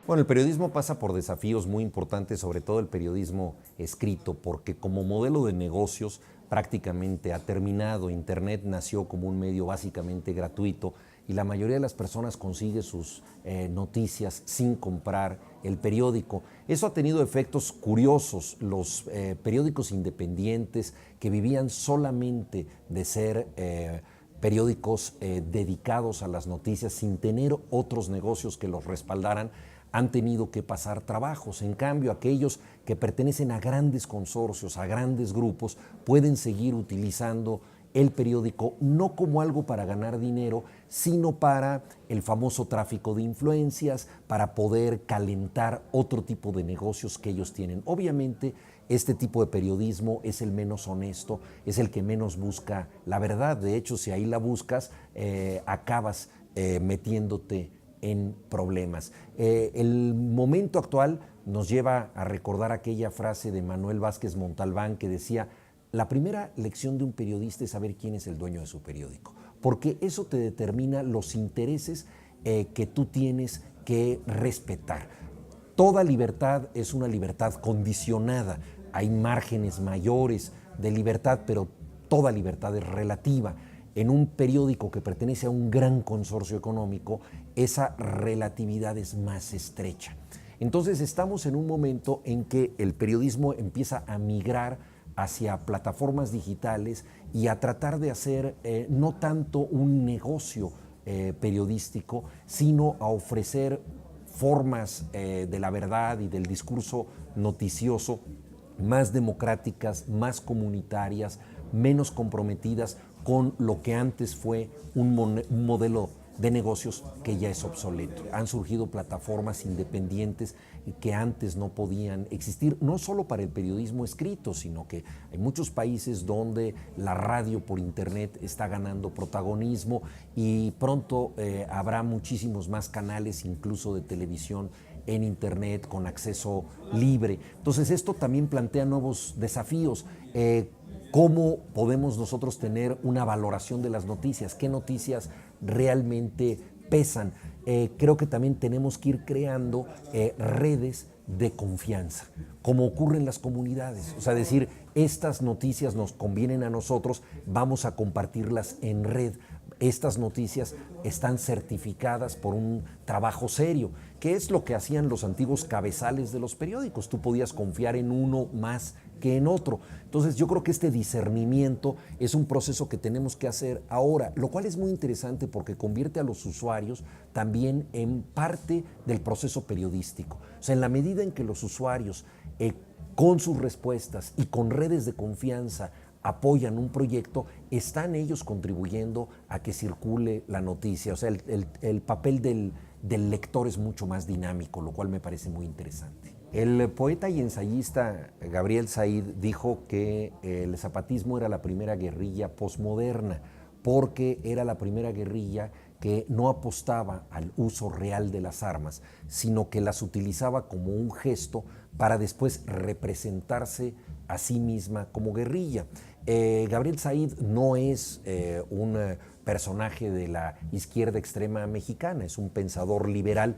Bueno, el periodismo pasa por desafíos muy importantes, sobre todo el periodismo escrito, porque como modelo de negocios prácticamente ha terminado. Internet nació como un medio básicamente gratuito y la mayoría de las personas consigue sus noticias sin comprar el periódico. Eso ha tenido efectos curiosos. Los periódicos independientes que vivían solamente de ser periódicos dedicados a las noticias sin tener otros negocios que los respaldaran, han tenido que pasar trabajos. En cambio, aquellos que pertenecen a grandes consorcios, a grandes grupos, pueden seguir utilizando el periódico no como algo para ganar dinero, sino para el famoso tráfico de influencias, para poder calentar otro tipo de negocios que ellos tienen. Obviamente, este tipo de periodismo es el menos honesto, es el que menos busca la verdad. De hecho, si ahí la buscas, acabas metiéndote en problemas. El momento actual nos lleva a recordar aquella frase de Manuel Vázquez Montalbán que decía: la primera lección de un periodista es saber quién es el dueño de su periódico, porque eso te determina los intereses que tú tienes que respetar. Toda libertad es una libertad condicionada. Hay márgenes mayores de libertad, pero toda libertad es relativa. En un periódico que pertenece a un gran consorcio económico, esa relatividad es más estrecha. Entonces estamos en un momento en que el periodismo empieza a migrar hacia plataformas digitales y a tratar de hacer no tanto un negocio periodístico, sino a ofrecer formas de la verdad y del discurso noticioso más democráticas, más comunitarias, menos comprometidas con lo que antes fue un modelo de negocios que ya es obsoleto. Han surgido plataformas independientes que antes no podían existir, no solo para el periodismo escrito, sino que hay muchos países donde la radio por internet está ganando protagonismo y pronto habrá muchísimos más canales, incluso de televisión en internet con acceso libre. Entonces esto también plantea nuevos desafíos. ¿Cómo podemos nosotros tener una valoración de las noticias? ¿Qué noticias realmente pesan? Creo que también tenemos que ir creando redes de confianza, como ocurre en las comunidades. O sea, decir, estas noticias nos convienen a nosotros, vamos a compartirlas en red. Estas noticias están certificadas por un trabajo serio, que es lo que hacían los antiguos cabezales de los periódicos. Tú podías confiar en uno más que en otro. Entonces yo creo que este discernimiento es un proceso que tenemos que hacer ahora, lo cual es muy interesante porque convierte a los usuarios también en parte del proceso periodístico. O sea, en la medida en que los usuarios con sus respuestas y con redes de confianza apoyan un proyecto, están ellos contribuyendo a que circule la noticia. O sea, el papel del lector es mucho más dinámico, lo cual me parece muy interesante. El poeta y ensayista Gabriel Said dijo que el zapatismo era la primera guerrilla posmoderna, porque era la primera guerrilla que no apostaba al uso real de las armas, sino que las utilizaba como un gesto para después representarse a sí misma como guerrilla. Gabriel Said no es un personaje de la izquierda extrema mexicana, es un pensador liberal,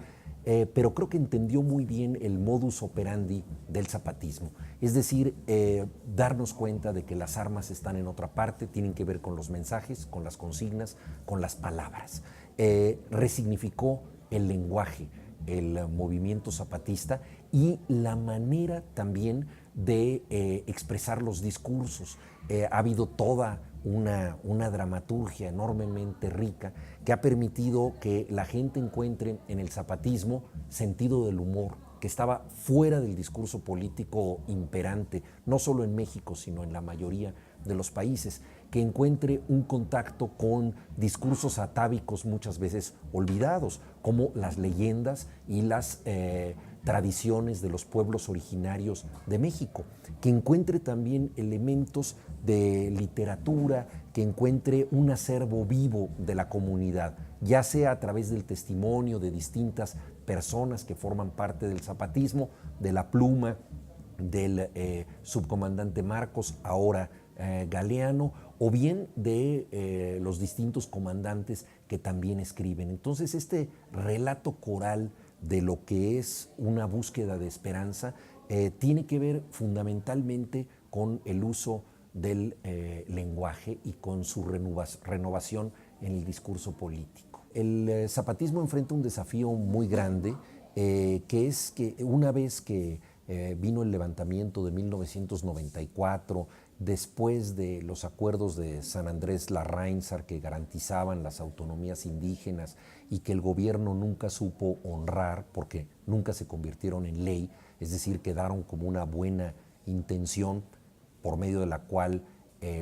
pero creo que entendió muy bien el modus operandi del zapatismo. Es decir, darnos cuenta de que las armas están en otra parte, tienen que ver con los mensajes, con las consignas, con las palabras. Resignificó el lenguaje, el movimiento zapatista y la manera también de expresar los discursos. Ha habido toda una dramaturgia enormemente rica que ha permitido que la gente encuentre en el zapatismo sentido del humor, que estaba fuera del discurso político imperante, no solo en México, sino en la mayoría de los países, que encuentre un contacto con discursos atávicos muchas veces olvidados, como las leyendas y las tradiciones de los pueblos originarios de México, que encuentre también elementos de literatura, que encuentre un acervo vivo de la comunidad, ya sea a través del testimonio de distintas personas que forman parte del zapatismo, de la pluma del subcomandante Marcos, ahora Galeano, o bien de los distintos comandantes que también escriben. Entonces este relato coral de lo que es una búsqueda de esperanza tiene que ver fundamentalmente con el uso del lenguaje y con su renovación en el discurso político. El zapatismo enfrenta un desafío muy grande, que es que una vez que vino el levantamiento de 1994, después de los acuerdos de San Andrés Larraín-Sar que garantizaban las autonomías indígenas y que el gobierno nunca supo honrar porque nunca se convirtieron en ley, es decir, quedaron como una buena intención por medio de la cual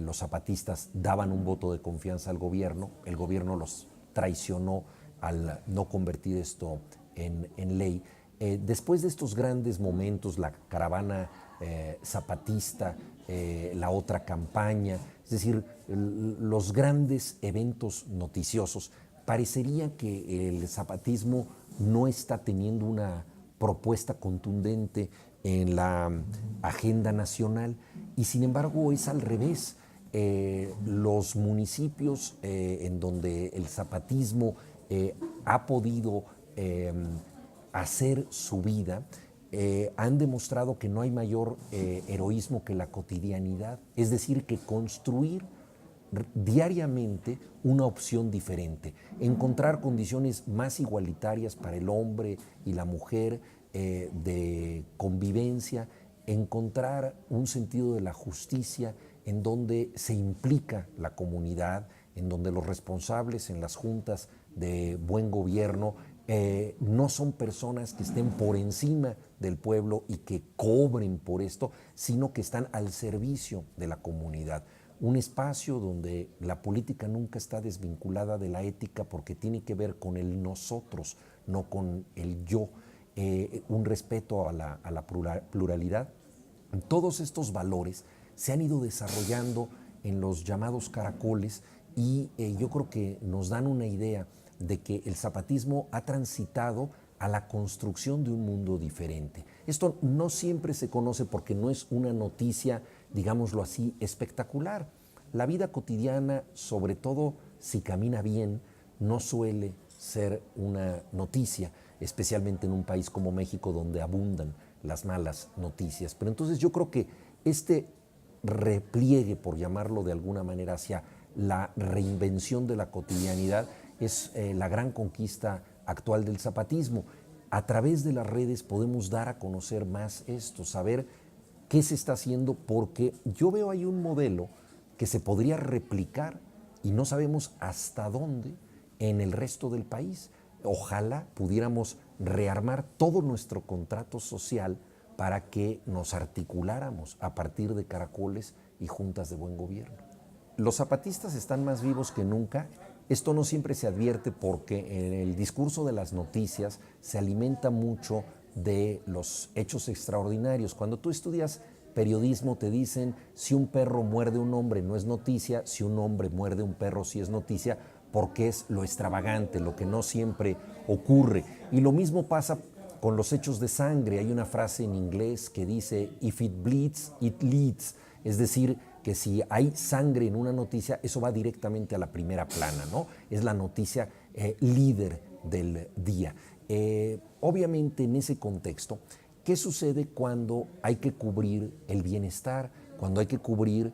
los zapatistas daban un voto de confianza al gobierno, el gobierno los traicionó al no convertir esto en ley. Después de estos grandes momentos, la caravana zapatista, la otra campaña, es decir, los grandes eventos noticiosos, parecería que el zapatismo no está teniendo una propuesta contundente en la agenda nacional y sin embargo es al revés. Los municipios en donde el zapatismo ha podido hacer su vida han demostrado que no hay mayor heroísmo que la cotidianidad, es decir, que construir diariamente una opción diferente, encontrar condiciones más igualitarias para el hombre y la mujer, de convivencia, encontrar un sentido de la justicia en donde se implica la comunidad, en donde los responsables en las juntas de buen gobierno no son personas que estén por encima del pueblo y que cobren por esto, sino que están al servicio de la comunidad. Un espacio donde la política nunca está desvinculada de la ética porque tiene que ver con el nosotros, no con el yo. Un respeto a la pluralidad. Todos estos valores se han ido desarrollando en los llamados caracoles y yo creo que nos dan una idea de que el zapatismo ha transitado a la construcción de un mundo diferente. Esto no siempre se conoce porque no es una noticia, digámoslo así, espectacular. La vida cotidiana, sobre todo si camina bien, no suele ser una noticia, especialmente en un país como México donde abundan las malas noticias. Pero entonces yo creo que este repliegue, por llamarlo de alguna manera, hacia la reinvención de la cotidianidad es la gran conquista actual del zapatismo. A través de las redes podemos dar a conocer más esto, saber qué se está haciendo, porque yo veo ahí un modelo que se podría replicar y no sabemos hasta dónde en el resto del país. Ojalá pudiéramos rearmar todo nuestro contrato social para que nos articuláramos a partir de caracoles y juntas de buen gobierno. Los zapatistas están más vivos que nunca. Esto no siempre se advierte porque en el discurso de las noticias se alimenta mucho de los hechos extraordinarios. Cuando tú estudias periodismo te dicen si un perro muerde a un hombre no es noticia, si un hombre muerde a un perro sí es noticia, porque es lo extravagante, lo que no siempre ocurre. Y lo mismo pasa con los hechos de sangre. Hay una frase en inglés que dice if it bleeds, it leads, es decir, que si hay sangre en una noticia, eso va directamente a la primera plana, ¿no? Es la noticia líder del día. Obviamente en ese contexto, ¿qué sucede cuando hay que cubrir el bienestar, cuando hay que cubrir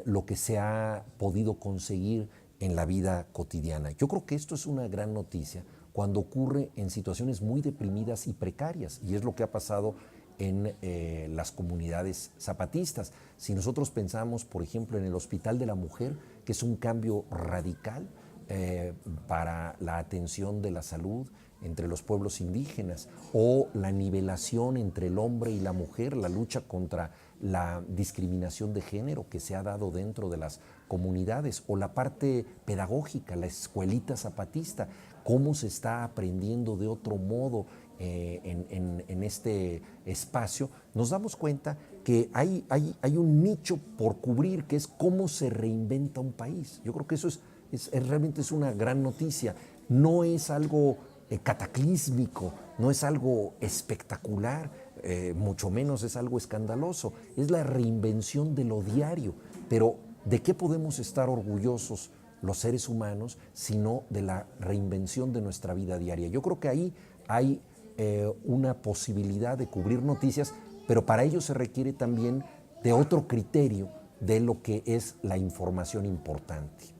lo que se ha podido conseguir en la vida cotidiana? Yo creo que esto es una gran noticia cuando ocurre en situaciones muy deprimidas y precarias, y es lo que ha pasado en las comunidades zapatistas. Si nosotros pensamos, por ejemplo, en el Hospital de la Mujer, que es un cambio radical para la atención de la salud entre los pueblos indígenas, o la nivelación entre el hombre y la mujer, la lucha contra la discriminación de género que se ha dado dentro de las comunidades, o la parte pedagógica, la escuelita zapatista, cómo se está aprendiendo de otro modo en este espacio, nos damos cuenta que hay un nicho por cubrir, que es cómo se reinventa un país. Yo creo que eso realmente es una gran noticia. No es algo cataclísmico, no es algo espectacular, mucho menos es algo escandaloso. Es la reinvención de lo diario. Pero ¿de qué podemos estar orgullosos los seres humanos sino de la reinvención de nuestra vida diaria? Yo creo que ahí hay una posibilidad de cubrir noticias, pero para ello se requiere también de otro criterio de lo que es la información importante.